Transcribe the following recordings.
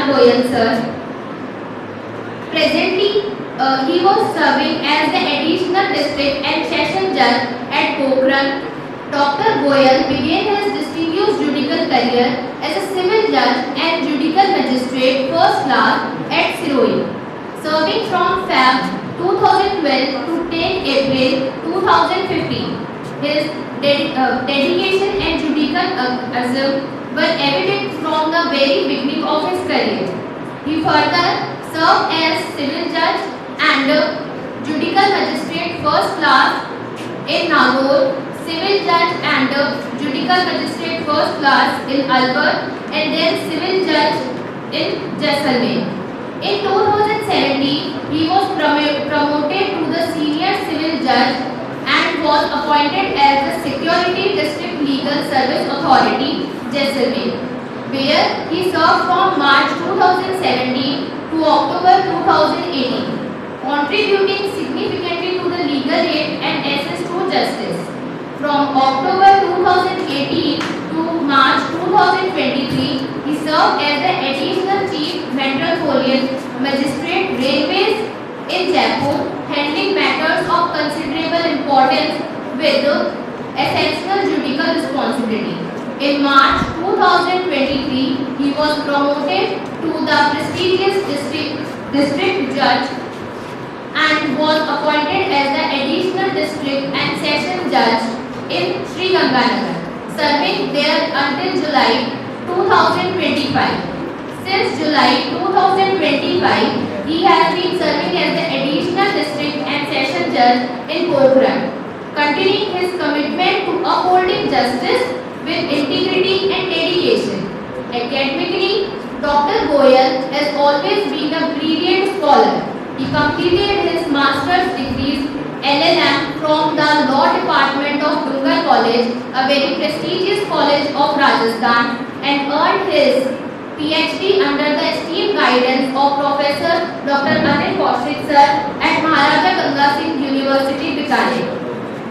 Goyal sir. Presently, he was serving as the additional district and session judge at Pokhran. Dr. Goyal began his distinguished judicial career as a civil judge and judicial magistrate first class at Siroi, serving from Feb 2012 to 10 April 2015. His dedication and judicial were evident from the very beginning of his career. He further served as civil judge and judicial magistrate first class in Nagaur, civil judge and judicial magistrate first class in Alwar, and then civil judge in Jaisalmer. In 2017, he was promoted to the senior civil judge and was appointed as the Security District Legal Service Authority, Jaisalmer, where he served from March 2017 to October 2018, contributing significantly to the legal aid and access to justice. From October 2018 to March 2023, he served as the Additional Chief Metropolitan Magistrate Railways in Jaipur, handling matters of considerable importance with essential judicial responsibility. In March 2023, he was promoted to the prestigious district judge and was appointed as the additional district and session judge in Sri Ganganagar, serving there until July 2025. Since July 2025, he has been serving as the additional district and session judge in Pokhran, continuing his commitment to upholding justice with integrity and dedication. Academically, Dr. Goyal has always been a brilliant scholar. He completed his master's degrees LLM from the Law Department of Dungar College, a very prestigious college of Rajasthan, and earned his PhD under the esteemed guidance of Professor Dr. Anil Kaushik sir at Maharaja Ganga Singh University, Bikaner.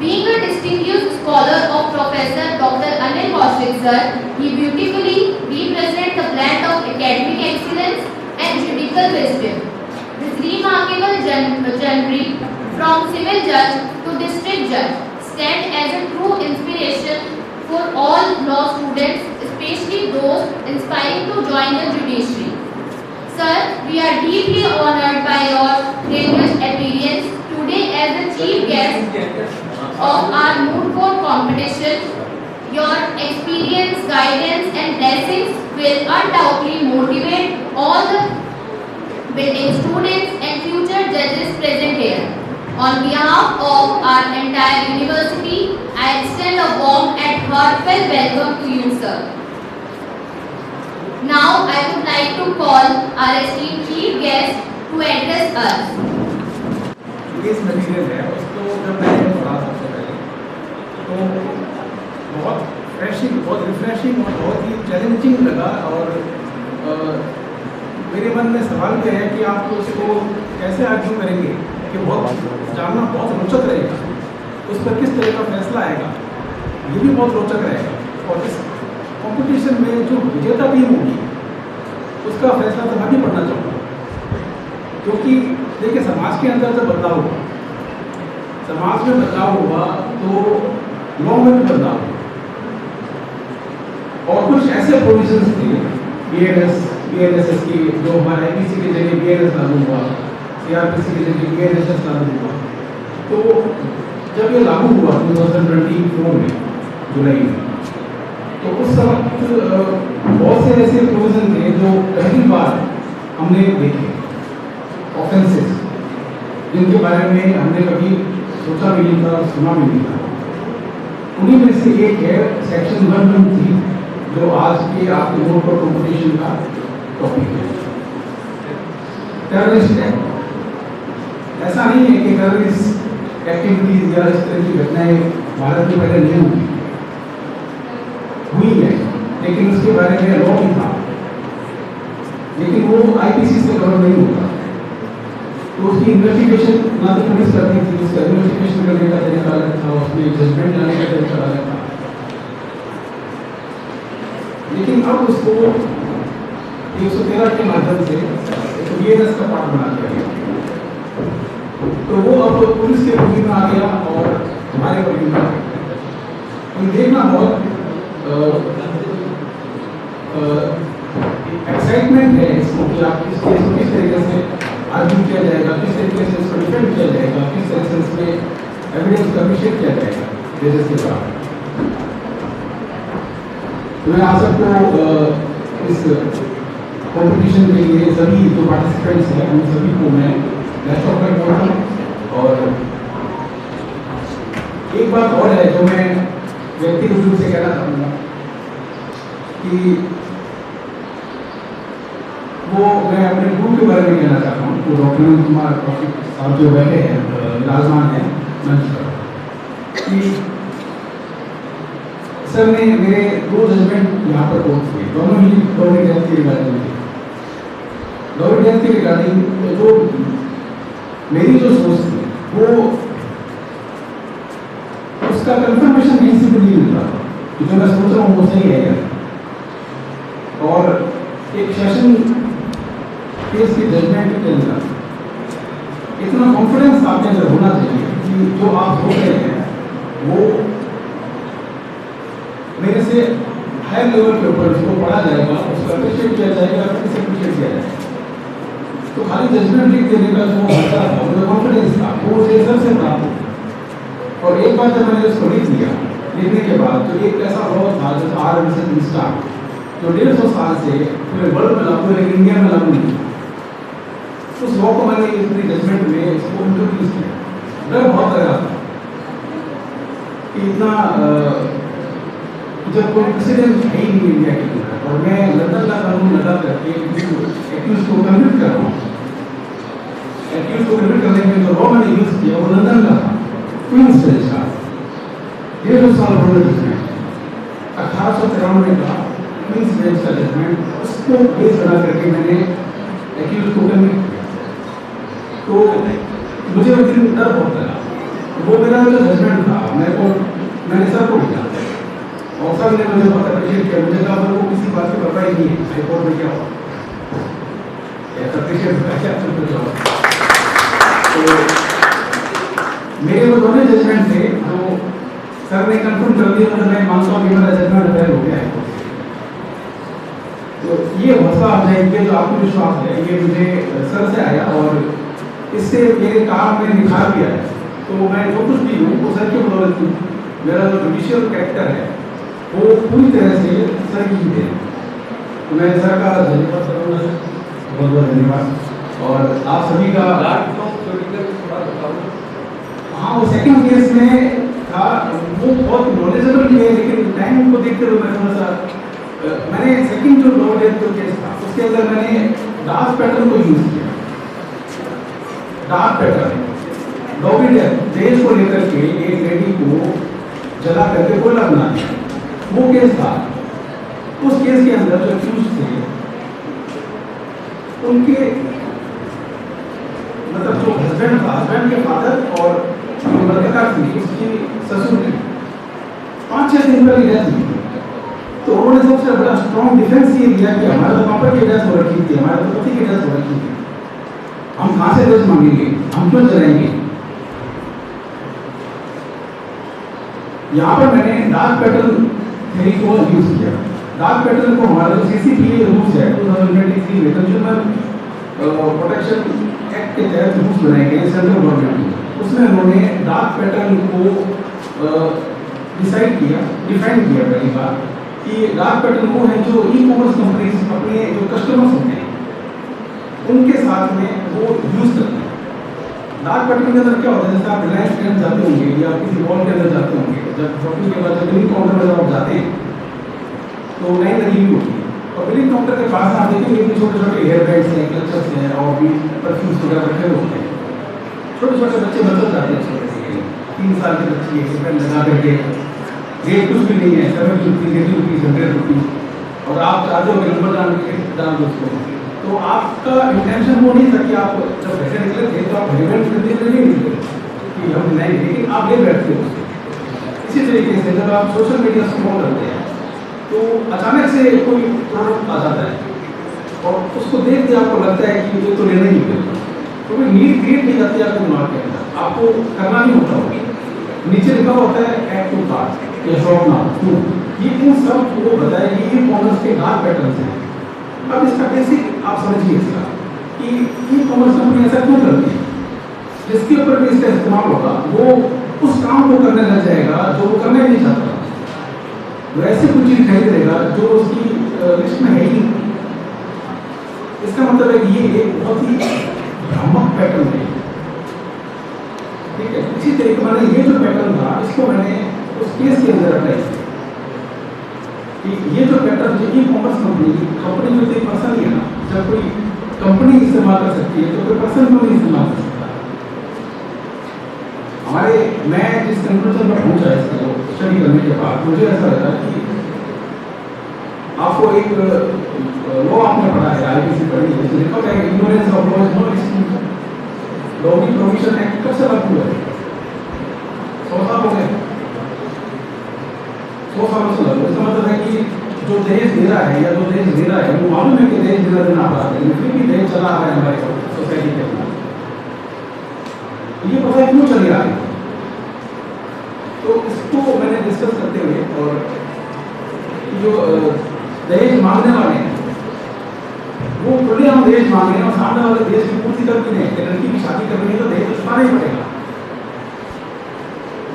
Being a distinguished scholar of Professor Dr. Anil Kaushik sir, he beautifully represents the blend of academic excellence and judicial wisdom. His remarkable journey from civil judge to district judge stand as a true inspiration for all law students, especially those aspiring to join the judiciary. Sir, we are deeply honored by your gracious appearance today as the chief guest of our moot court competition. Your experience, guidance and blessings will undoubtedly motivate all the building students and future judges present here. On behalf of our entire university, I extend a warm and heartfelt welcome to you, sir. Now, I would like to call our esteemed chief guest to address us. Case material है उसको जब मैंने पढ़ा सबसे पहले तो बहुत freshing, बहुत रिफ्रेशिंग और बहुत ही चैलेंजिंग लगा। और मेरे मन में सवाल भी है कि आप उसको कैसे आर्ग्यू करेंगे कि बहुत जानना बहुत रोचक रहेगा, उस पर किस तरह का फैसला आएगा, ये भी बहुत रोचक रहेगा। और इस कंपटीशन में जो विजेता टीम होगी उसका फैसला तो मैं भी पढ़ना चाहूँगा, क्योंकि देखिए समाज के अंदर जब बदलाव हुआ, समाज में बदलाव हुआ तो लॉ में भी बदलाव हुआ। और कुछ ऐसे प्रोविजंस थे BNSS की, जो हमारे IPC के जरिए BNS लागू हुआ, CRPC के जरिए BNSS लागू हुआ। तो जब ये लागू हुआ 2024 में जुलाई में, तो उस वक्त बहुत से ऐसे प्रोविजन थे जो पहली बार हमने देखे, ऑफेंसेस जिनके बारे में हमने कभी सोचा भी नहीं था, सुना भी नहीं था। उन्हीं में से एक है सेक्शन 113, जो आज के आपके मोट कोर्ट कंपटीशन का टॉपिक है, टेररिस्ट एक्ट। ऐसा नहीं है कि टेररिस्ट एक्टिविटीज या इस तरह की घटनाएं भारत में पहले नहीं हुई है, लेकिन उसके बारे में लॉ भी था, लेकिन वो IPC से कवर नहीं होता। तो उसकी इन्वेस्टिगेशन ना तो पुलिस करती थी, उसका इन्वेस्टिगेशन करने का तरीका अलग था, उसमें जजमेंट लाने का तरीका अलग था। लेकिन अब उसको 113 के माध्यम से BNS का पार्ट बना दिया गया। तो वो अब पुलिस के रिव्यू में आ गया और हमारे रिव्यू में आ गया। हम देखना बहुत एक्साइटमेंट है इसको कि आप किस केस को किस तरीके से आर्ग्यू किया जाएगा, किस तरीके से इसको डिफेंड किया जाएगा, किस तरह से इसमें एविडेंस का अभिषेक किया जाएगा जजेस के बाद। तो मैं आप सबको इस कॉम्पिटिशन के लिए सभी जो पार्टिसिपेंट्स हैं उन सभी को मैं बेस्ट ऑफ लक बोलता हूँ। और एक बात और है जो मैं व्यक्तिगत रूप से कहना चाहूँगा कि वो मैं अपने ग्रुप के बारे में कहना चाहता हूँ। तो डॉक्टर विनोद कुमार साहब जो बैठे हैं विराजमान हैं मंच पर, कि सर ने मेरे 2 जजमेंट यहाँ पर कोर्ट किए, दोनों ही गवर्नमेंट डेथ के रिगार्डिंग थे। गवर्नमेंट डेथ के रिगार्डिंग जो मेरी जो सोच थी वो उसका कंफर्मेशन कहीं से भी नहीं मिल रहा था कि जो मैं सोच रहा हूँ वो सही है। और एक सेशन केस की जजमेंट के अंदर इतना कॉन्फिडेंस आपके अंदर होना चाहिए कि जो आप सोच रहे हैं वो मेरे से हायर लेवल के ऊपर उसको पढ़ा जाएगा, उसका अप्रिशिएट किया जाएगा, फिर से अप्रिशिएट किया जाएगा। तो खाली जजमेंट लिख देने का जो हल्का था, जो कॉन्फिडेंस था, वो मुझे सबसे प्राप्त हो। और एक बार जब मैंने उसको लिख दिया, लिखने के बाद तो एक ऐसा लॉ था जो R जो 150 साल से पूरे वर्ल्ड में लागू है लेकिन इंडिया में लागू नहीं। उस लॉ को मैंने अपनी जजमेंट में इसको इंट्रोड्यूस किया। डर बहुत लग रहा था कि इतना जब कोई प्रेसिडेंट है ही नहीं इंडिया के अंदर और मैं लंदन का कानून लगा करके एक्यूज को कन्विक्ट कर रहा हूँ। एक्यूज को कन्विक्ट करने में जो लॉ मैंने यूज किया वो लंदन का था, क्वींस बेंच का 150 साल पुराना जजमेंट, 1893 का क्वींस बेंच का जजमेंट, उसको बेस बना करके मैंने एक्यूज को कन्विक्ट किया। तो मुझे वो दिन डर बहुत लगा। वो मेरा जो जजमेंट था मैंने सबको लिखा और सब ने मुझे बहुत अप्रिशिएट किया। मुझे कहा वो किसी बात की परवाह ही नहीं है, हाई कोर्ट में क्या हो अप्रिशिएट तो मेरे वो दोनों जजमेंट थे जो सर ने कंफर्म कर दिया। तो मैं मानता हूँ कि मेरा जजमेंट अपेयर हो गया है। तो ये हौसला अफजाई के जो आत्मविश्वास है ये मुझे सर से आया और इससे मेरे काम में निखार भी आया। तो मैं जो कुछ भी हूँ वो सर की बदौलत हूँ। मेरा जो जुडिशियल कैरेक्टर है वो पूरी तरह से सर की है। तो मैं सर का धन्यवाद करूँगा, बहुत बहुत धन्यवाद। और आप सभी का हाँ वो सेकंड केस में था, वो बहुत नॉलेजेबल भी है लेकिन टाइम को देखते हुए मैं थोड़ा सा मैंने सेकंड जो लॉ डेथ जो केस था उसके अंदर मैंने डार्क पैटर्न को यूज किया। डार्क पैटर्न डॉगी डेथ देश को लेकर के एक लेडी को जला करके गोला बना दिया, वो केस था। उस केस के अंदर जो एक्यूज थे उनके मतलब जो हस्बैंड था, हस्बैंड के फादर और जो मृतका थी उसकी ससुर की 5-6 दिन पहले डेथ हुई। तो उन्होंने सबसे बड़ा स्ट्रॉन्ग डिफेंस ये दिया कि हमारे तो पापा की डेथ हो रखी थी, हमारे तो पति की डेथ हो रखी थी, हम कहाँ से डेथ मांगेंगे, हम क्यों जलाएंगे। यहाँ पर मैंने डार्क पैटर्न थ्योरी को यूज किया। डार्क पैटर्न को हमारा जो CCPA रूल्स है 2023 में कंज्यूमर प्रोटेक्शन एक्ट के तहत रूल्स बनाए गए सेंट्रल गवर्नमेंट, उसमें उन्होंने डार्क पैटर्न को डिसाइड किया, डिफाइन किया पहली बार कि डार्क पैटर्न वो है जो ई-कॉमर्स कंपनीज अपने जो कस्टमर्स होते हैं उनके साथ में वो यूज करते हैं। डार्क पैटर्न के अंदर क्या होता है, जैसे आप रिलायंस ट्रेंड जाते होंगे या किसी मॉल के अंदर जाते होंगे, जब शॉपिंग के बाद जब बिलिंग काउंटर में जब आप जाते हैं तो लाइन लगी हुई होती है और बिलिंग काउंटर के पास आप देखेंगे कि छोटे छोटे हेयर बैंड्स हैं, क्लचर्स हैं और भी परफ्यूम्स वगैरह रखे होते हैं। छोटे छोटे बच्चे बदल जाते हैं, छोटे से 3 साल के बच्चे हेयर लगा करके, रेट कुछ भी नहीं है, 70 रुपीज़, 80 रुपीज़, 100 रुपीज़, और आप चाहते हो कि नंबर डाल दो उसको। तो आपका इंटेंशन वो नहीं था कि आप जब पैसे निकले थे तो आप हेलमेट खरीदने के लिए नहीं निकले कि हम नहीं, लेकिन आप ले बैठते हो उससे। इसी तरीके से जब आप सोशल मीडिया स्क्रॉल करते हैं तो अचानक से कोई प्रोडक्ट आ जाता है और उसको देख के आपको लगता है कि मुझे तो लेना ही पड़ेगा, तो भी नीड क्रिएट नहीं करती आपके दिमाग के अंदर, आपको करना नहीं होता होगा। नीचे लिखा होता है ऐड टू कार्ट या शॉप नाउ टू, ये इन सब को बताएगी ई कॉमर्स के डार्क पैटर्न हैं। अब इसका बेसिक आप समझिए इसका कि ई कॉमर्स कंपनी ऐसा क्यों करती है, जिसके ऊपर भी इसका इस्तेमाल होगा वो उस काम को करने लग जाएगा जो वो करना ही नहीं चाहता, वो ऐसी कुछ चीज खरीद लेगा जो उसकी लिस्ट में है ही नहीं। इसका मतलब है कि ये एक बहुत ही भ्रामक पैटर्न है, ठीक है। इसी तरीके मैंने ये जो पैटर्न था इसको मैंने उस केस के अंदर अप्लाई किया कि ये जो पैटर्न जो ई कॉमर्स कंपनी में कोई पर्सन ही है ना, जब कोई कंपनी इस्तेमाल कर सकती है तो कोई पर्सन को नहीं इस्तेमाल कर सकता। हमारे मैं जिस कंक्लूजन पर पहुंचा इसको स्टडी करने के बाद मुझे ऐसा लगा कि आपको एक लॉ आपने पढ़ा है, आईपीसी पढ़ी है, लिखा है ignorance of law is no excuse. Law की प्रोविजन एक्ट कब से लागू हुआ है? 100 साल हो गए, 100 सालों से लागू। इसका मतलब है कि जो दहेज दे रहा है या जो दहेज दे रहा है वो मालूम है कि दहेज देना अपराध है, लेकिन फिर भी दहेज चला आ रहा है हमारे सोसाइटी के अंदर। ये पता क्यों चल रहा है? तो इसको मैंने डिस्कस करते हुए, और जो दहेज मांगने वाले हैं वो खुले हम दहेज मांग रहे हैं और सामने वाले दहेज की पूर्ति कर भी नहीं, लड़की की शादी करनी है तो दहेज चुकाना ही पड़ेगा।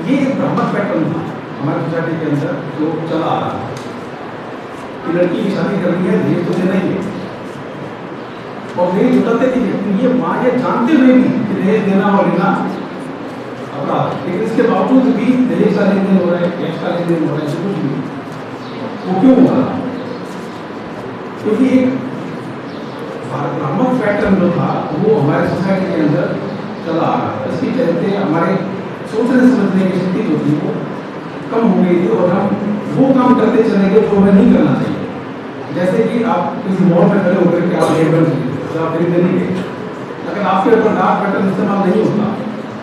ये एक भ्रामक पैटर्न था हमारे सोसाइटी के अंदर जो चला आ रहा है कि लड़की की शादी करनी है दहेज तो देना ही है, और दहेज उठाते थे। ये माँ ये जानते हुए भी कि दहेज देना और लेना अपराध, लेकिन इसके बावजूद भी दहेज का लेन देन हो रहा है, कैश का लेन देन हो रहा है, कुछ भी। वो क्यों हो रहा? क्योंकि एक भ्रामक पैटर्न जो था वो हमारे सोसाइटी के अंदर चला आ रहा है। इसके चलते हमारे सोचने समझने की शक्ति जो थी वो कम हो गई थी, और हम वो काम करते चले गए जो हमें नहीं करना चाहिए। जैसे कि आप किसी मॉल में खड़े होकर के आप हेयरबैंड तो आप खरीदने नहीं गए, अगर आपके ऊपर डार्क पैटर्न इस्तेमाल नहीं होता,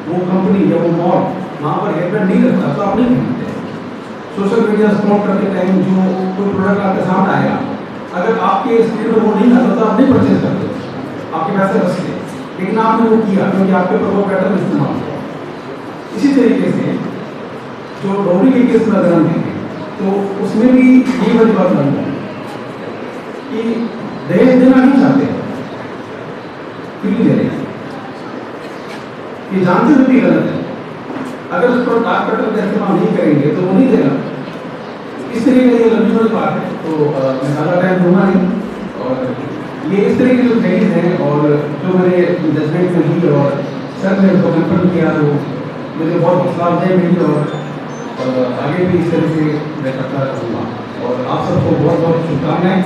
वो कंपनी या वो मॉल वहाँ पर हेयरबैंड नहीं रखता तो आप नहीं खरीदते। सोशल मीडिया स्क्रॉल करते टाइम जो कोई प्रोडक्ट आपके सामने आएगा, अगर आपके स्क्रीन पर वो नहीं आता तो आप नहीं परचेज करते, आपके पैसे बचते, लेकिन आपने वो किया क्योंकि आपके ऊपर वो पैटर्न इस्तेमाल हुआ। इसी तरीके से जो डॉबरी के केस में अगर हम देखें तो उसमें भी यही बड़ी बात लागू है कि दहेज देना नहीं चाहते, फिर भी दे रहे हैं, ये जानते हुए भी गलत है। अगर उस पर डार्क पैटर्न का इस्तेमाल नहीं करेंगे तो वो नहीं देगा। इस तरीके का ये लंबी चौड़ी बात है, तो मैं ज़्यादा टाइम दूंगा नहीं। और ये इस तरह की जो थेरीज हैं और जो मैंने जजमेंट में दी और सर ने उसको कंफर्म किया तो मुझे बहुत हौसलाफजाई मिली, और आगे भी इस तरह से मैं करता रहूँगा। और आप सबको बहुत बहुत शुभकामनाएँ,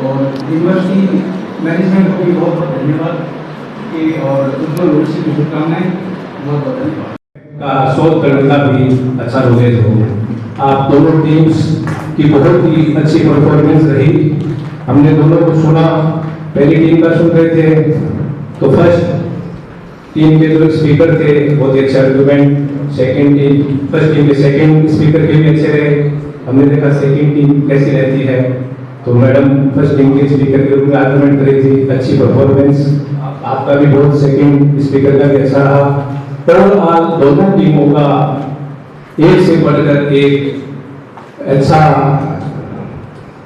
और यूनिवर्सिटी मैनेजमेंट को भी बहुत बहुत धन्यवाद कि, और उज्ज्वल भविष्य की शुभकामनाएँ। बहुत बहुत धन्यवाद। का शोध करने का भी अच्छा रोलेज हो। आप दोनों टीम्स की बहुत ही अच्छी परफॉर्मेंस रही। हमने दोनों को सुना, पहली टीम का सुन रहे थे तो फर्स्ट टीम के जो स्पीकर थे बहुत ही अच्छा आर्गुमेंट, फर्स्ट टीम के सेकंड स्पीकर के भी अच्छे रहे। हमने देखा सेकंड टीम कैसी रहती है, तो मैडम फर्स्ट टीम के स्पीकर के रूप में आर्गुमेंट करी थी, अच्छी परफॉर्मेंस। आपका भी बहुत सेकंड स्पीकर का भी अच्छा रहा। और आज दोनों टीमों का एक से बढ़कर एक अच्छा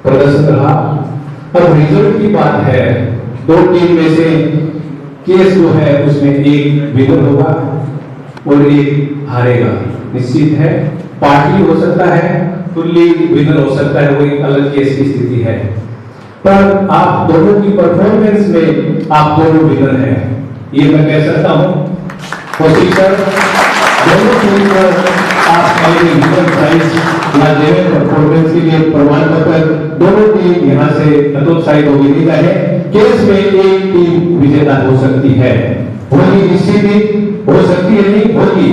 प्रदर्शन रहा। अब रिजल्ट की बात है, दो टीम में से केस जो है उसमें एक विनर होगा और एक हारेगा, निश्चित है। पार्टी हो सकता है, फुल्ली विनर हो सकता है, वो एक अलग केस की स्थिति है। पर आप दोनों की परफॉर्मेंस में आप दोनों विनर हैं, ये मैं कह सकता हूँ। कोशिश कर दोनों टीम पर आप अपने विनर प्राइज या लेवल परफॉर्मेंस के लिए प्रमाण पत्र दोनों टीम यहाँ से हतोत्साहित होगी। नहीं है केस में एक टीम विजेता हो सकती है, होगी, निश्चित ही हो सकती है, नहीं होगी,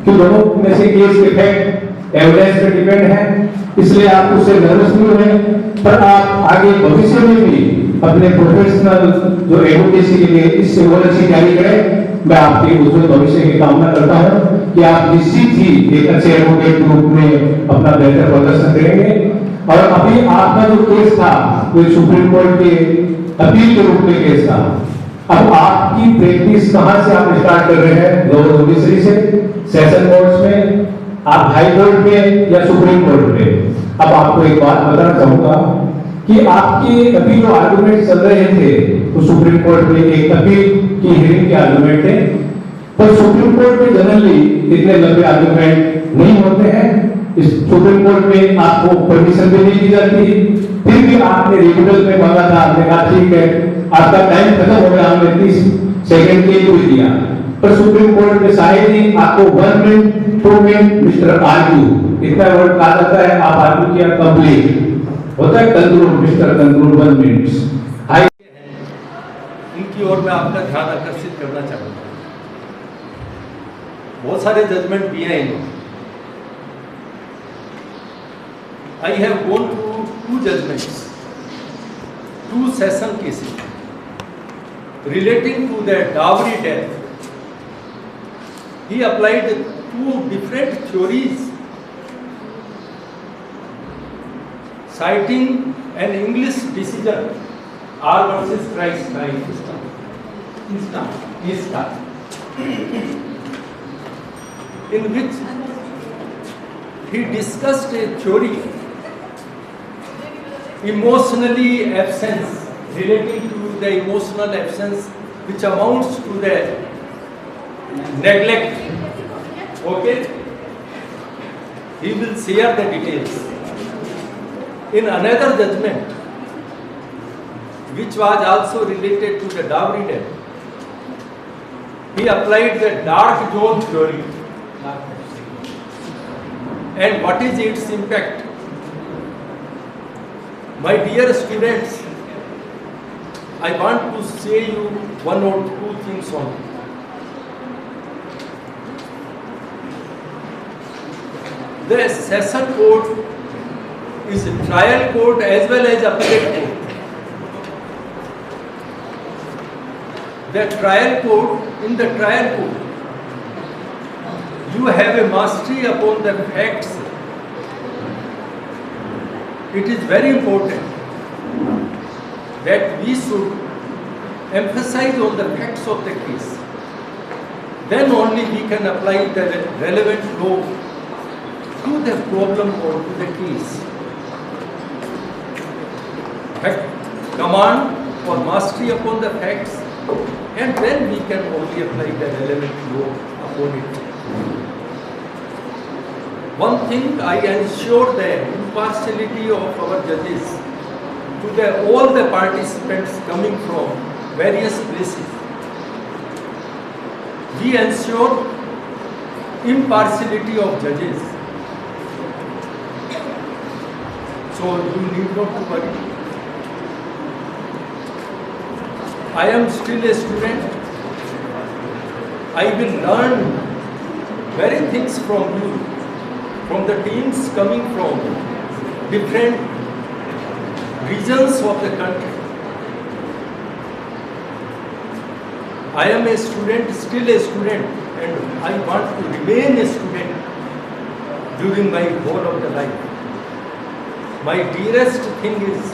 कि दोनों में से केस के फैक्ट एविडेंस पे डिपेंड है, इसलिए आप उससे नर्वस नहीं हुए। पर आप आगे भविष्य में भी अपने प्रोफेशनल जो एडवोकेसी के लिए इससे और अच्छी तैयारी करें। मैं आपके उज्जवल भविष्य की कामना करता हूं कि आप निश्चित ही एक अच्छे एडवोकेट के रूप में अपना बेहतर प्रदर्शन करेंगे। और अभी आपका जो केस था वो सुप्रीम कोर्ट के अपील के रूप में केस था। अब आपकी प्रैक्टिस कहां से आप स्टार्ट कर रहे हैं? लोअर जुडिशरी से, सेशन कोर्ट्स में, आप हाई कोर्ट में या सुप्रीम कोर्ट में? अब आपको एक बात बताना चाहूंगा कि आपके अभी जो आर्गुमेंट चल रहे थे तो सुप्रीम कोर्ट में एक अपील की हियरिंग के आर्गुमेंट थे, पर सुप्रीम कोर्ट में जनरली इतने लंबे आर्गुमेंट नहीं होते हैं। इस सुप्रीम कोर्ट में आपको परमिशन भी नहीं दी जाती, फिर भी आपने रिव्यूअल में मांगा था, आपने कहा ठीक है आपका टाइम खत्म हो गया, हमने 30 सेकंड के लिए दिया, पर सुप्रीम कोर्ट में शायद ही आपको 1 मिनट 2 मिनट मिस्टर आर्ग्यू इतना वर्ड कहा जाता है, आप आर्ग्यू किया कंप्लीट होता है, conclude mister conclude 1 minute. High इनकी ओर मैं आपका ध्यान आकर्षित करना चाहूंगा। बहुत सारे जजमेंट दिए हैं इन्होंने। I have gone through 2 judgments, 2 session cases relating to the dowry death. He applied 2 different theories, citing an English decision, R versus Christ, in which he discussed a theory, emotionally absence, relating to the emotional absence which amounts to the neglect. Okay? He will share the details. In another judgment, which was also related to the dowry debt, he applied the dark zone theory. And what is its impact? My dear students, I want to say you 1 or 2 things only. The session court is a trial court as well as appellate court. The trial court, in the trial court, you have a mastery upon the facts. It is very important that we should emphasize on the facts of the case. Then only we can apply the relevant law to the problem or to the case. Command or mastery upon the facts, and then we can only apply the relevant law upon it. One thing, I ensure the impartiality of our judges to all the participants coming from various places. We ensure impartiality of judges. So you need not to worry. I am still a student. I will learn many things from you, from the teams coming from different regions of the country. I am a student, still a student, and I want to remain a student during my whole of the life. My dearest thing is,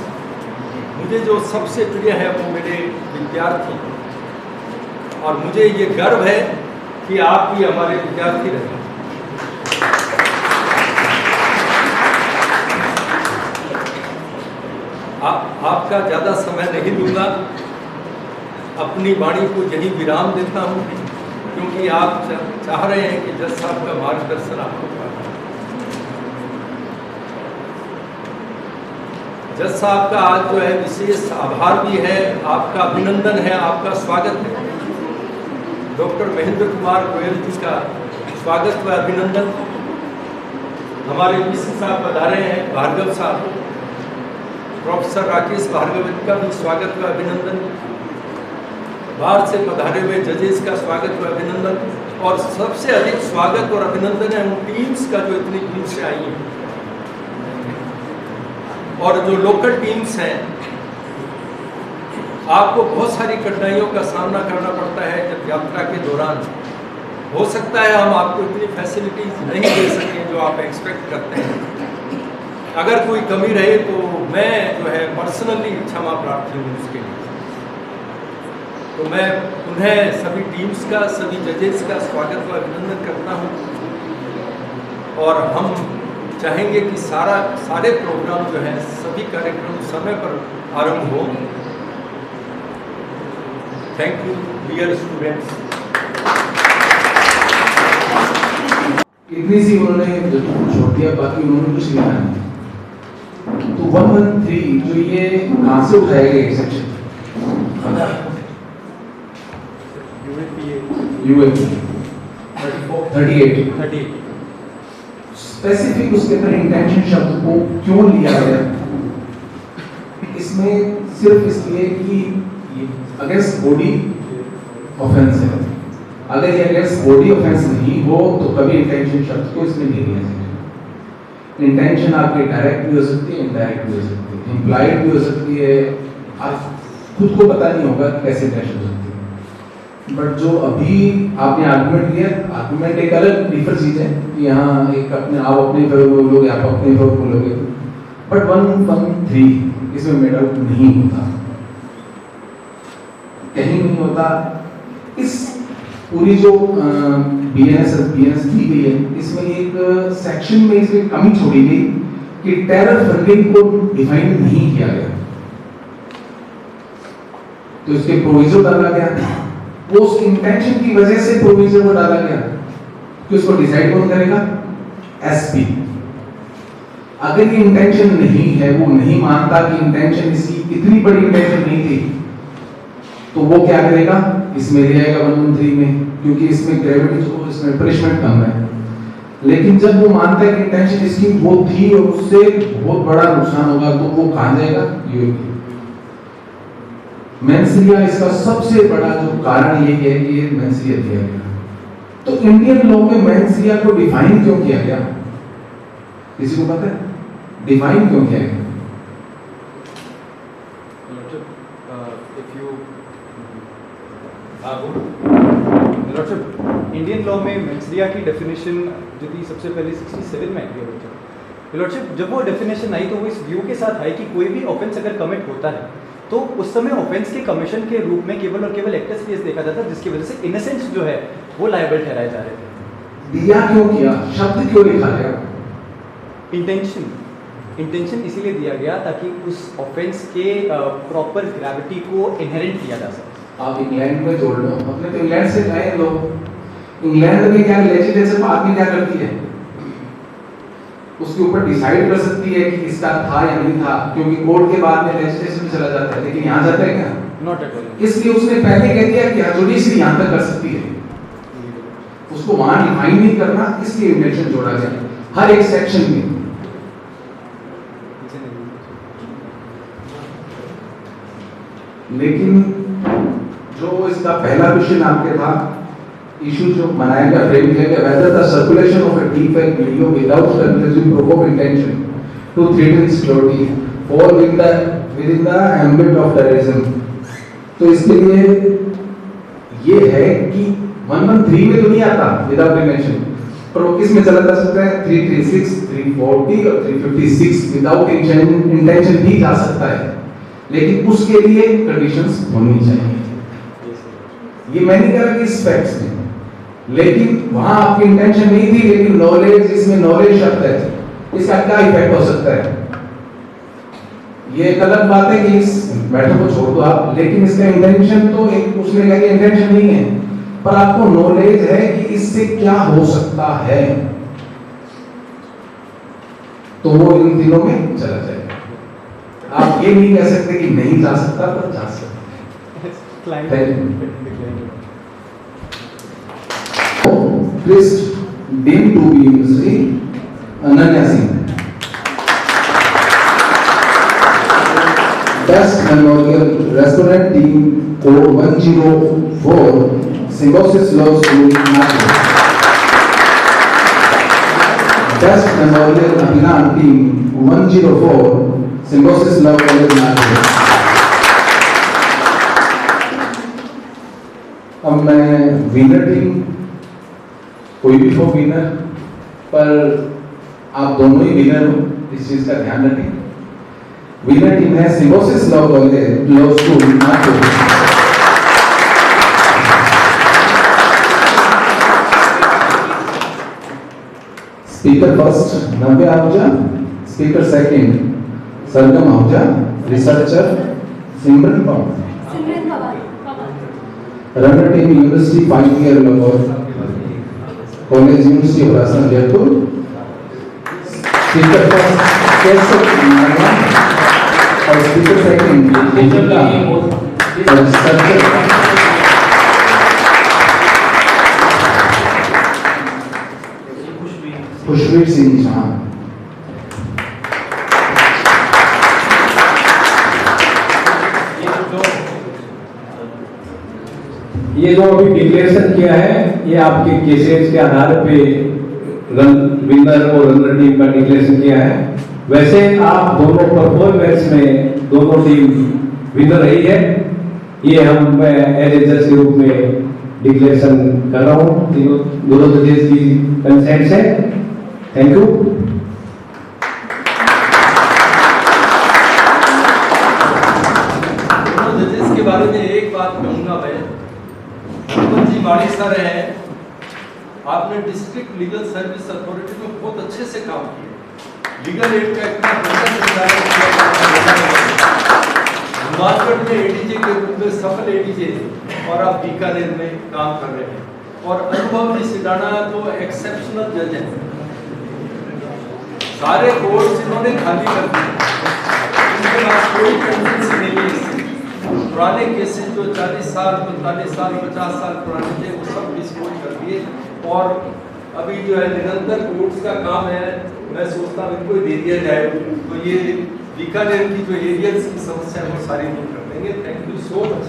मुझे जो सबसे प्रिय है वो मेरे विद्यार्थी, और मुझे ये गर्व है कि आप भी हमारे विद्यार्थी रहे। आपका ज़्यादा समय नहीं लूँगा, अपनी वाणी को यही विराम देता हूँ, क्योंकि आप चाह रहे हैं कि जज साहब का मार्गदर्शन आपको करना। जज साहब का आज जो है विशेष आभार भी है, आपका अभिनंदन है, आपका स्वागत है। डॉक्टर महेंद्र कुमार गोयल जी का स्वागत व अभिनंदन। हमारे पीसी साहब पधारे हैं, भार्गव साहब, प्रोफेसर राकेश भार्गव का भी स्वागत व अभिनंदन। बाहर से पधारे हुए जजेस का स्वागत व अभिनंदन, और सबसे अधिक स्वागत और अभिनंदन है उन टीम्स का जो इतनी दूर से आई हैं, और जो लोकल टीम्स हैं। आपको बहुत सारी कठिनाइयों का सामना करना पड़ता है जब यात्रा के दौरान। हो सकता है हम आपको इतनी फैसिलिटीज नहीं दे सकें जो आप एक्सपेक्ट करते हैं। अगर कोई कमी रहे तो मैं जो है पर्सनली क्षमा प्रार्थी हूँ उसके लिए। तो मैं उन्हें सभी टीम्स का, सभी जजेस का स्वागत व अभिनंदन करता हूँ। और हम चाहेंगे कि सारे प्रोग्राम जो हैं, सभी कार्यक्रम समय पर आरंभ हो। Thank you dear students. इतनी सी उन्होंने जो छोड़ दिया, बाकी उन्होंने कुछ नहीं कहा। तो 113 जो ये कहाँ से उठाया गया सेक्शन? यूएपी 38 स्पेसिफिक उसके अंदर इंटेंशन शब्द को क्यों लिया गया? इसमें सिर्फ इसलिए कि अगेंस्ट बॉडी ऑफेंस है। अगर ये अगेंस्ट बॉडी ऑफेंस नहीं हो तो कभी इंटेंशन शब्द को इसमें नहीं लिया जाएगा। इंटेंशन आपकी डायरेक्ट भी हो सकती है, इनडायरेक्ट भी हो सकती है, इम्प्लाइड भी हो सकती है, आप खुद को पता नहीं होगा कैसे इंटेंशन हो सकती है। बट जो अभी आपने आर्गुमेंट लिया, आर्गुमेंट एक अलग डिफर चीज है कि यहाँ एक अपने आप अपने फेवर बोलोगे, आप अपने फेवर बोलोगे, बट 113 इसमें मेड आउट नहीं होता, कहीं नहीं होता। इस पूरी जो बीएनएस दी गई है, इसमें एक सेक्शन में इसमें कमी छोड़ी गई कि टेरर फंडिंग को डिफाइन नहीं किया गया, तो इसके प्रोविजन डाला गया। वो उस इंटेंशन की वजह से प्रोविजन को डाला गया कि उसको डिसाइड कौन करेगा? एसपी। अगर ये इंटेंशन नहीं है, वो नहीं मानता कि इंटेंशन इसकी इतनी बड़ी इंटेंशन नहीं थी, तो वो क्या करेगा? इसमें ले जाएगा 113 में, क्योंकि इसमें ग्रेविटी जो इसमें पनिशमेंट कम है। लेकिन जब वो मानता है कि इंटेंशन इसकी वो थी और उससे बहुत बड़ा नुकसान होगा, तो वो कहां जाएगा? यूएपी। मेंसरिया इसका सबसे बड़ा जो कारण ये है कि ये मेंसरिया दिया गया। तो इंडियन लॉ में मेंसरिया को डिफाइन क्यों किया गया? किसी को पता है डिफाइन क्यों किया गया? इंडियन लॉ में मेंसरिया की डेफिनेशन जो थी सबसे पहले 67 में आई है। लॉर्डशिप, जब वो डेफिनेशन आई तो वो इस व्यू के साथ आई कि कोई भी ऑफेंस अगर कमिट होता है तो उस समय ऑफेंस के कमीशन के रूप में केवल और केवल एक्टस केस देखा जाता है, जिसकी वजह से इनोसेंट्स जो है वो लायबल ठहराए जा रहे थे। दिया क्यों किया? शब्द क्यों लिखा गया? इंटेंशन इसीलिए दिया गया ताकि उस ऑफेंस के प्रॉपर ग्रेविटी को इनहेरेंट किया जा सके। आप इंग्लैंड में जोड़ लो, अपने तो इंग्लैंड से आए लोग। इंग्लैंड में क्या लेजिस्लेचर आदमी क्या करती है? उसके ऊपर डिसाइड कर सकती है कि इसका था या नहीं था, क्योंकि कोर्ट के बाद में लेजिस्लेशन में चला जाता है, लेकिन यहाँ जाता है क्या? Not at all. इसलिए उसने पहले कह दिया कि जुडिशरी यहाँ तक कर सकती है, उसको वहां डिफाइन नहीं करना, इसलिए इंटेंशन जोड़ा गया हर एक सेक्शन में। लेकिन जो इसका पहला क्वेश्चन आपके था, इशू जो बनाया गया, फ्रेम किया गया, whether the circulation of a deepfake video without convincing proof of intention to threaten security fall within the ambit of terrorism। तो इसके लिए ये है कि 113 में तो नहीं आता विदाउट इंटेंशन, पर वो किस में चला जा सकता है? 336, 340 और 356 विदाउट इंटेंशन भी जा सकता है, लेकिन उसके लिए कंडीशंस होनी चाहिए। ये मैं नहीं कह रहा कि इस फैक्ट्स में, लेकिन वहां आपकी इंटेंशन नहीं थी, लेकिन नॉलेज, इसमें नॉलेज शब्द है, इसका क्या इफेक्ट हो सकता है? ये एक अलग बात है कि इस मैटर को छोड़ दो आप, लेकिन इसका इंटेंशन तो एक उसने कहा कि इंटेंशन नहीं है, पर आपको नॉलेज है कि इससे क्या हो सकता है, तो वो इन दिनों में चला जाएगा। आप ये नहीं कह सकते कि नहीं जा सकता, पर जा सकता। Please deemed to be Mr. Ananya Singh. Best Memorial Restaurant Team Code 104 Symbiosis Law School Nagpur. Best Memorial Abhinan Team 104 Symbiosis Law College Nagpur. अब मैं विनर टीम, कोई भी हो विनर, पर आप दोनों ही विनर हो, इस चीज का ध्यान रखें। विनर टीम है Symbiosis law college law school Nagpur. Speaker first, Navya Ahuja. Speaker second, Sargam Ahuja. Researcher, Simran Pawar. Runner team University 5-year Lahore. College University of Rajasthan Jaipur. Speaker first, Keshav Narayan. और speaker second, Bhumika. और researcher, Khushvir Singh Jha. ये जो अभी declaration किया है ये आपके cases के आधार पे विनर और रनर टीम का डिक्लेरेशन किया है। वैसे आप दोनों परफॉर्मेंस में दोनों टीम विनर रही है, ये हम एज जज के रूप में डिक्लेरेशन कर रहा हूँ। दोनों जजेस की कंसेंट है। Thank you. जजेस के बारे में एक बात कहूँगा मैं, हनुमान जी माड़ी सर हैं, आपने डिस्ट्रिक्ट लीगल सर्विस अथॉरिटी में बहुत अच्छे से काम किया। लीगल एड का इतना बढ़िया संचालन किया। हिमाचल में एडीजे के रूप में सफल एडीजे और आप बीकानेर में काम कर रहे हैं। और अनुभव जी सिडाना तो एक्सेप्शनल जज हैं, सारे कोर्ट्स इन्होंने खाली कर दिए, इनके पास कोई कंटेंसी नहीं है। पुराने केसेस जो 40 साल 45 साल 50 साल पुराने थे वो सब डिस्पोज कर दिए। और अभी जो है निरंतर कोर्ट्स का काम है, मैं सोचता हूँ इनको दे दिया जाए तो ये बीकानेर की जो एरियल्स की समस्या है वो सारी दूर कर देंगे। थैंक यू सो मच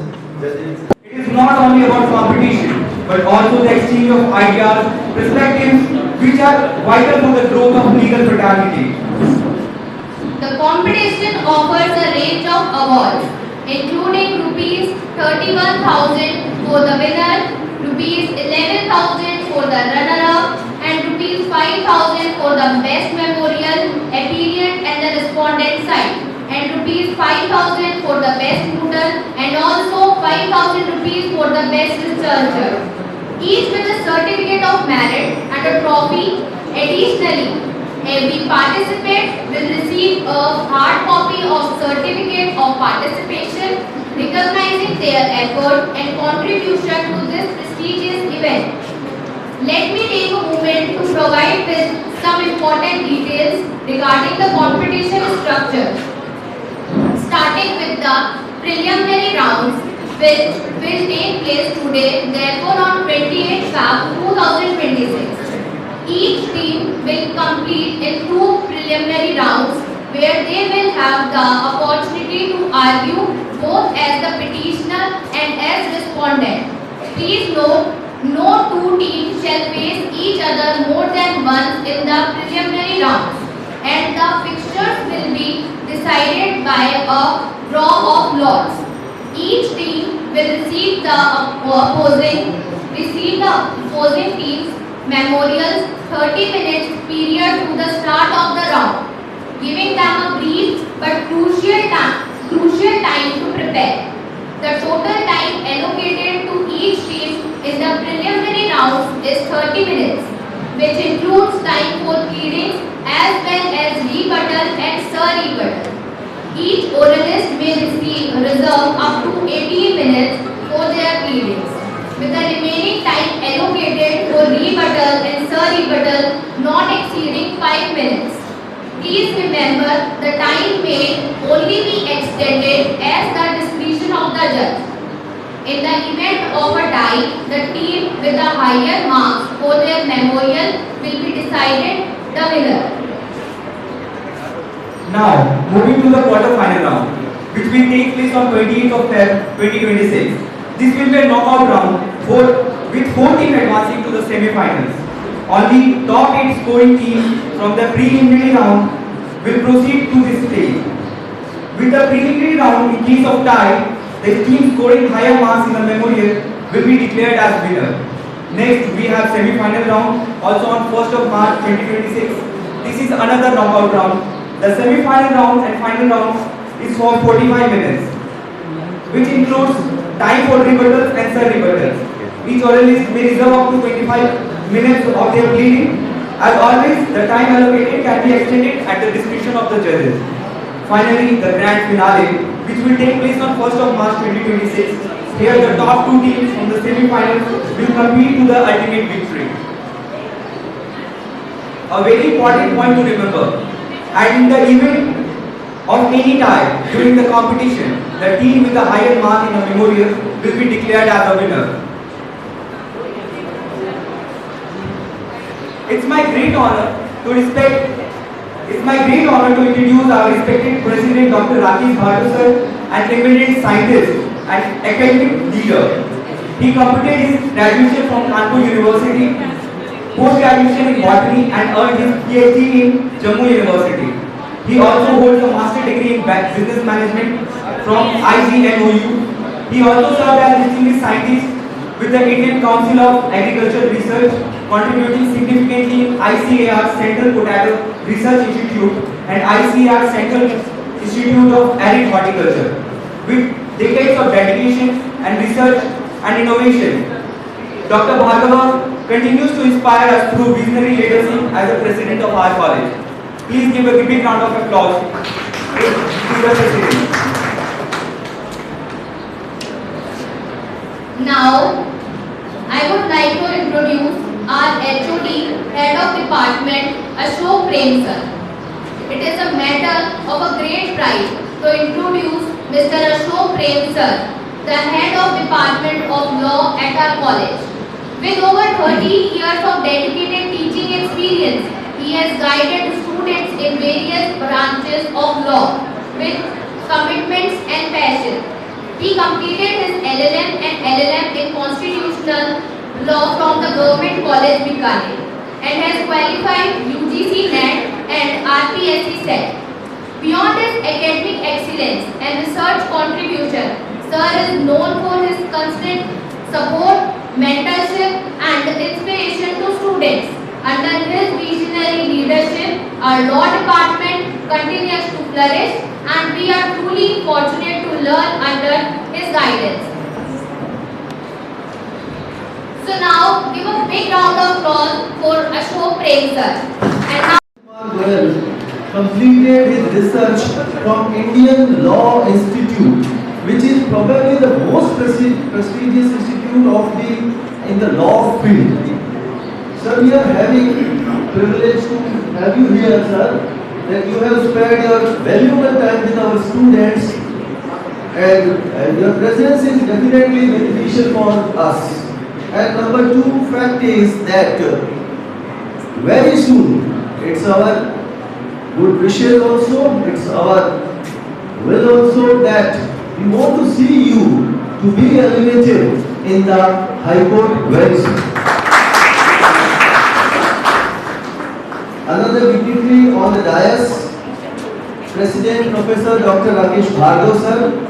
जजेस। It is not only about competition, but also the exchange of ideas, perspectives, which are vital for the growth of legal fraternity. The competition offers a range of awards, including rupees 31,000 for the winner, rupees 11,000 for the runner-up, and rupees 5,000 for the best memorial, appellant and the respondent side, and rupees 5,000 for the best mooter, and also 5,000 rupees for the best researcher, each with a certificate of merit and a trophy. Additionally, every participant will receive a hard copy of certificate of participation recognizing their effort and contribution to this prestigious event. Let me take a moment to provide with some important details regarding the competition structure. Starting with the preliminary rounds, which will take place today, therefore on 28 Feb 2026. Each team will complete in 2 preliminary rounds where they will have the opportunity to argue both as the petitioner and as respondent. Please note, no two teams shall face each other more than once in the preliminary rounds, and the fixtures will be decided by a draw of lots. Each team will receive the opposing team's memorials 30 minutes period to the start of the round, giving them a brief but crucial time to prepare. The total time allocated to each team in the preliminary rounds is 30 minutes, which includes time for pleadings as well as rebuttal and sur-rebuttal. Each oralist may reserve up to 18 minutes for their pleadings, with the remaining time allocated for rebuttal and sur-rebuttal not exceeding 5 minutes. Please remember, the time may only be extended as the discretion of the judge. In the event of a tie, the team with the higher marks for their memorial will be decided the winner. Now, moving to the quarter-final round, which will take place on 28th of Feb 2026. This will be a knockout round with 4 teams advancing to the semi-finals. Only top 8 scoring teams from the preliminary round will proceed to this stage. With the preliminary round, in case of tie, the team scoring higher marks in the memorial will be declared as winner. Next, we have semi-final round, also on 1st of March 2026. This is another knockout round. The semi-final round and final round is for 45 minutes, which includes time for rebuttals and sur-rebuttals. Each oralist may reserve up to 25 minutes of their pleading As always, the time allocated can be extended at the discretion of the judges. Finally, the grand finale, which will take place on 1st of March 2026. Here, the top two teams from the semi-finals will compete to the ultimate victory. A very important point to remember, and in the event of any tie during the competition, the team with the higher mark in a memorial will be declared as a winner. It's my great honor to introduce our respected President Dr. Rakesh Bhardo sir, an eminent scientist and academic leader. He completed his graduation from Kanpur University, post-graduation in botany, and earned his PhD in Jammu University. He also holds a master degree in business management from IGNOU. He also served as distinguished scientist with the Indian Council of Agricultural Research, contributing significantly in ICAR Central Potato Research Institute and ICAR Central Institute of Arid Horticulture. With decades of dedication and research and innovation, Dr. Bhargava continues to inspire us through visionary leadership as the president of our college. Please give a big round of applause to the president. Now, I would like to introduce our HOD, Head of Department, Ashok Prem sir. It is a matter of a great pride to introduce Mr. Ashok Prem sir, the Head of Department of Law at our college. With over 30 years of dedicated teaching experience, he has guided students in various branches of law with commitments and passion. He completed his LLM and LLM in Constitutional Law from the Government College Bikaner and has qualified UGC NET and RPSC SET. Beyond his academic excellence and research contribution, sir is known for his constant support, mentorship and inspiration to students. Under his visionary leadership, our law department continues to flourish and we are truly fortunate to learn under his guidance. So now, give a big round of applause for Ashok Prem sir. And now Goyal completed his research from Indian Law Institute, which is probably the most prestigious institute in the law field. Sir, we are having privilege to have you here, sir, that you have spared your valuable time with our students, and your presence is definitely beneficial for us. And number two fact is that very soon, it's our good wishes also, it's our will also that we want to see you to be elevated in the High Court very soon. Another dignitary on the dais, President Professor Dr. Rakesh Bhardo sir.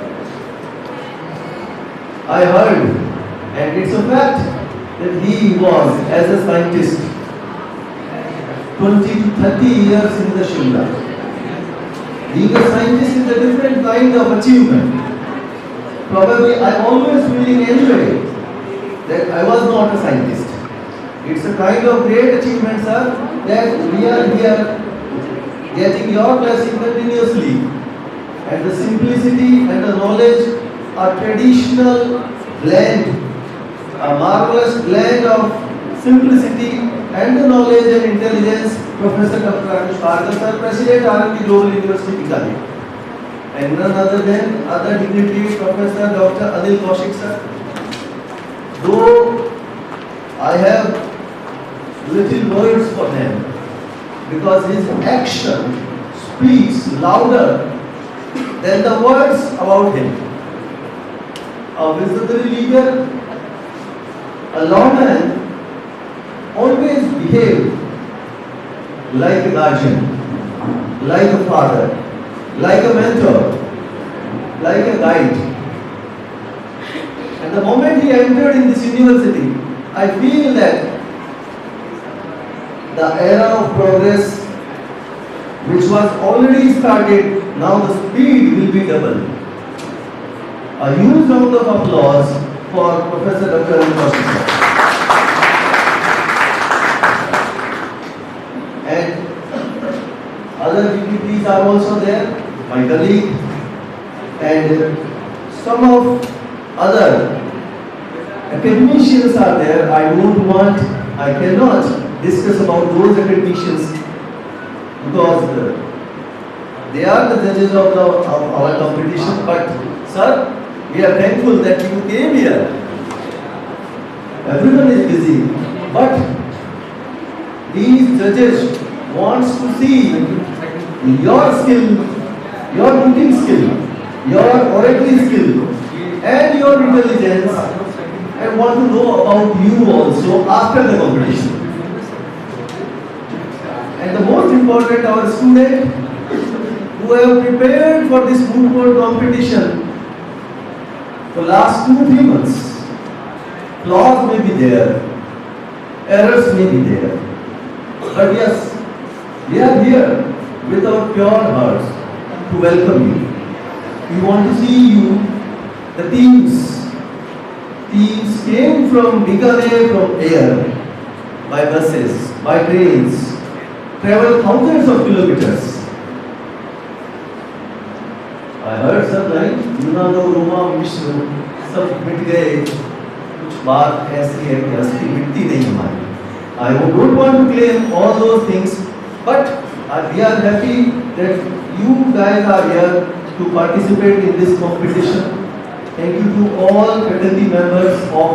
I heard, and it's a fact, that he was, as a scientist, 20 to 30 years in the Shimla. Being a scientist is a different kind of achievement. Probably I always feeling anyway that I was not a scientist. It's a kind of great achievement, sir, that we are here getting your blessing continuously. And the simplicity and the knowledge, a traditional blend, a marvelous blend of simplicity and the knowledge and intelligence, Professor Dr. Rakesh Bhardo sir, President R&D Global University Bikaner. And none other than other dignitary, Professor Dr. Anil Kaushik sir. Though I have little words for him, because his action speaks louder than the words about him. A visionary leader, a lawman, always behave like a guardian, like a father, like a mentor, like a guide. And the moment he entered in this university, I feel that the era of progress, which was already started, now the speed will be double. A huge round of applause for Professor Dr. Anil Kaushik sir. and other dignitaries are also there, my colleague, and some of other academicians are there. I cannot discuss about those academicians because they are the judges of our competition. But sir, we are thankful that you came here. Everyone is busy, but these judges wants to see your skill, your cooking skill, your oratory skill, and your intelligence, and want to know about you also after the competition. And the most important, our student who have prepared for this moot court competition for last 2-3 months. Flaws may be there, errors may be there, but yes, we are here with our pure hearts to welcome you. We want to see you. The teams came from Bikaner, from air, by buses, by trains, travel thousands of kilometers. I heard some line, Yunano, Roma, Vishnu, सब मिट गए, कुछ बात ऐसी है कि असली मिटती नहीं हमारी. I don't want to claim all those things, but we are happy that you guys are here to participate in this competition. Thank you to all faculty members of